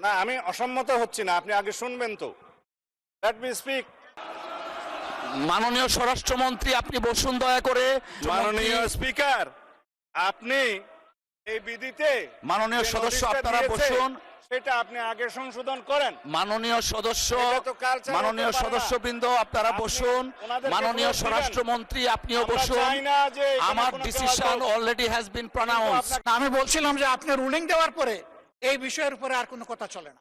না, আমি অসম্মত হচ্ছি না, আপনি আগে শুনবেন তো। Let me speak. মাননীয় স্বরাষ্ট্রমন্ত্রী আপনি বসুন দয়া করে। মাননীয় স্পিকার, আপনি এই বিধিতে মাননীয় যে সদস্য নোটিশটা আপনারা দিয়েছে, বসুন। সেটা আপনি আগে সংশোধন করেন। মাননীয় সদস্য এটা তো culture মাননীয় হতে পারে না। সদস্যবৃন্দ আপনারা আপনি বসুন। ওনাদেরকে মাননীয় ভোট দিবেন। স্বরাষ্ট্রমন্ত্রী আপনিও আমরা বসুন। চাই না যে এখানে আমার কোনো কেউ ডিসিশন আসুক। Already has been pronounce. আপনাকে- না, আমি বলছিলাম যে আপনি রুলিং দেওয়ার পরে এই বিষয়ের উপরে আর কোনো কথা চলে না।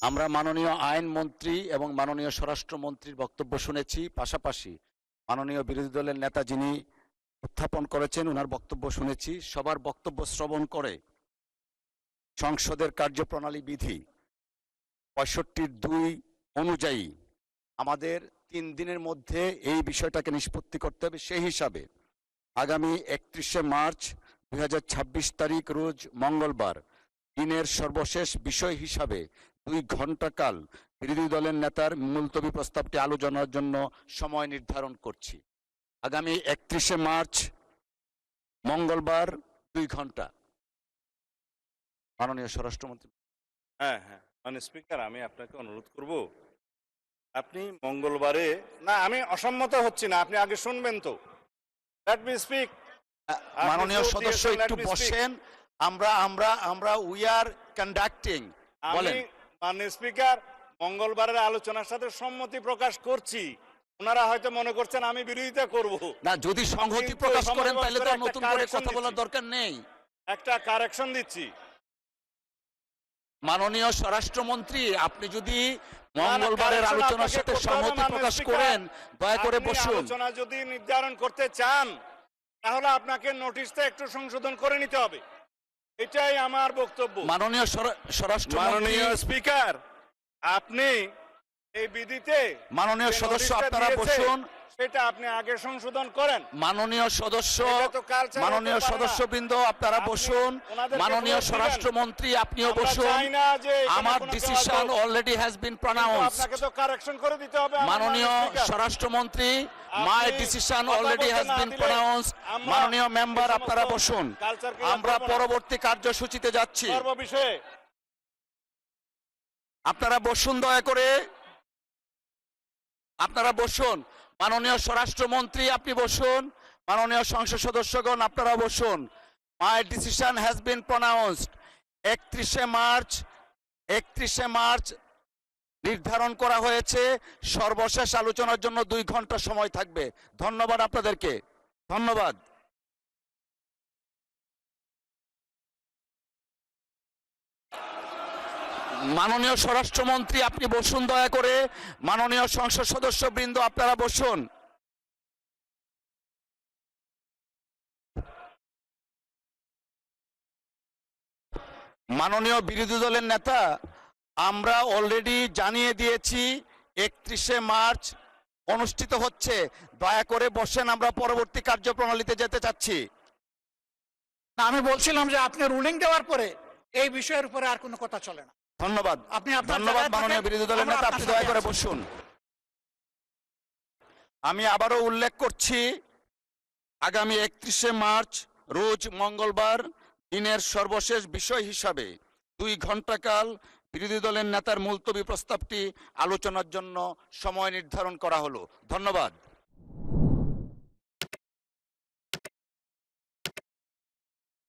আমরা মাননীয় আইন মন্ত্রী এবং মাননীয় স্বরাষ্ট্রমন্ত্রীর বক্তব্য শুনেছি, পাশাপাশি মাননীয় বিরোধী দলের নেতা যিনি উত্থাপন করেছেন ওনার বক্তব্য শুনেছি। সবার বক্তব্য শ্রবণ করে সংসদের কার্যপ্রণালী বিধি 65(2) অনুযায়ী আমাদের 3 দিনের মধ্যে এই বিষয়টাকে নিষ্পত্তি করতে হবে। সেই হিসাবে আগামী 31শে মার্চ 2026 তারিখ রোজ মঙ্গলবার দিনের সর্বশেষ বিষয় হিসাবে 2 ঘণ্টা কাল বিরোধী দলের নেতার মুলতবি প্রস্তাবটি আলোচনার জন্য সময় নির্ধারণ করছি। আগামী 31শে মার্চ মঙ্গলবার 2 ঘণ্টা। মাননীয় স্বরাষ্ট্রমন্ত্রী। হ্যাঁ, মানে স্পিকার, আমি আপনাকে অনুরোধ করব, আপনি মঙ্গলবারে, না আমি অসম্মত হচ্ছি না, আপনি আগে শুনবেন তো। Let me speak. মাননীয় জোর সদস্য দিয়েছেন, let একটু me speak। বসেন। আমরা উই আর কন্ডাক্টিং। আমি বলেন। মাননীয় স্পিকার, মঙ্গলবারের আলোচনার সাথে সম্মতি প্রকাশ করছি। ওনারা হয়তো মনে করছেন আমি বিরোধিতা করব। না, যদি সংহতি কিন্তু প্রকাশ সময় করেন বের তাহলে করে তো একটা নতুন করে correction কথা বলার দিচ্ছি। দরকার নেই। একটা কারেকশন দিচ্ছি। মাননীয় স্বরাষ্ট্রমন্ত্রী আপনি যদি না, মঙ্গলবারের correction আলোচনার আপনাকে সাথে করতে হবে, সম্মতি মাননীয় প্রকাশ স্পিকার। করেন, দয়া করে আপনি বসুন। আলোচনা যদি নির্ধারণ করতে চান তাহলে আপনাকে নোটিশটা একটু সংশোধন করে নিতে হবে। এটাই আমার বক্তব্য। মাননীয় স্বরাষ্ট্রমন্ত্রী মাননীয় স্পিকার, আপনি এই বিধিতে মাননীয় যে সদস্য নোটিশটা আপনারা দিয়েছে, বসুন। সেটা আপনি আগে সংশোধন করেন। মাননীয় সদস্য এটা তো culture হতে মাননীয় পারে না। সদস্যবৃন্দ আপনারা আপনি বসুন। ওনাদেরকে মাননীয় ভোট দিবেন। স্বরাষ্ট্রমন্ত্রী আপনিও আমরা বসুন। চাই না যে এখানে আমার কোনো কেউ ডিসিশন আসুক। অলরেডি হ্যাজ বিন কিন্তু প্রনাউন্স। আপনাকে তো কারেকশন করে দিতে হবে আমার মাননীয় স্পিকার। স্বরাষ্ট্রমন্ত্রী মাই ডিসিশন কথা অলরেডি বলতে হ্যাজ না বিন দিলে প্রনাউন্স। আমরা মাননীয় মেম্বার এই সমস্ত আপনারা বসুন। কালচারকে আমরা করবো না। পরবর্তী কার্যসূচিতে যাচ্ছি। সর্ববিষয়ে আপনারা বসুন দয়া করে। আপনারা বসুন। মাননীয় স্বরাষ্ট্রমন্ত্রী আপনি বসুন। মাননীয় সংসদ সদস্যগণ আপনারা বসুন। My decision has been pronounced. 31শে মার্চ নির্ধারণ করা হয়েছে। সর্বশেষ আলোচনার জন্য 2 ঘণ্টা সময় থাকবে। ধন্যবাদ আপনাদেরকে। ধন্যবাদ। মাননীয় স্বরাষ্ট্রমন্ত্রী আপনি বসুন দয়া করে। মাননীয় সংসদ সদস্যবৃন্দ আপনারা বসুন। মাননীয় বিরোধী দলের নেতা, আমরা অলরেডি জানিয়ে দিয়েছি 31শে মার্চ অনুষ্ঠিত হচ্ছে। দয়া করে বসেন, আমরা পরবর্তী কার্যপ্রণালীতে যেতে চাচ্ছি। না, আমি বলছিলাম যে আপনি রুলিং দেওয়ার পরে এই বিষয়ের উপরে আর কোনো কথা চলে না। ধন্যবাদ। আপনি আপনার ধন্যবাদ জায়গায় মাননীয় থাকেন, বিরোধী দলের আমরা নেতা, আপনার আপনি দয়া সাথে করে আছি। বসুন। আমি আবারও উল্লেখ করছি, আগামী 31শে মার্চ রোজ মঙ্গলবার দিনের সর্বশেষ বিষয় হিসাবে 2 ঘণ্টা কাল বিরোধী দলের নেতার মুলতবি প্রস্তাবটি আলোচনার জন্য সময় নির্ধারণ করা হলো। ধন্যবাদ।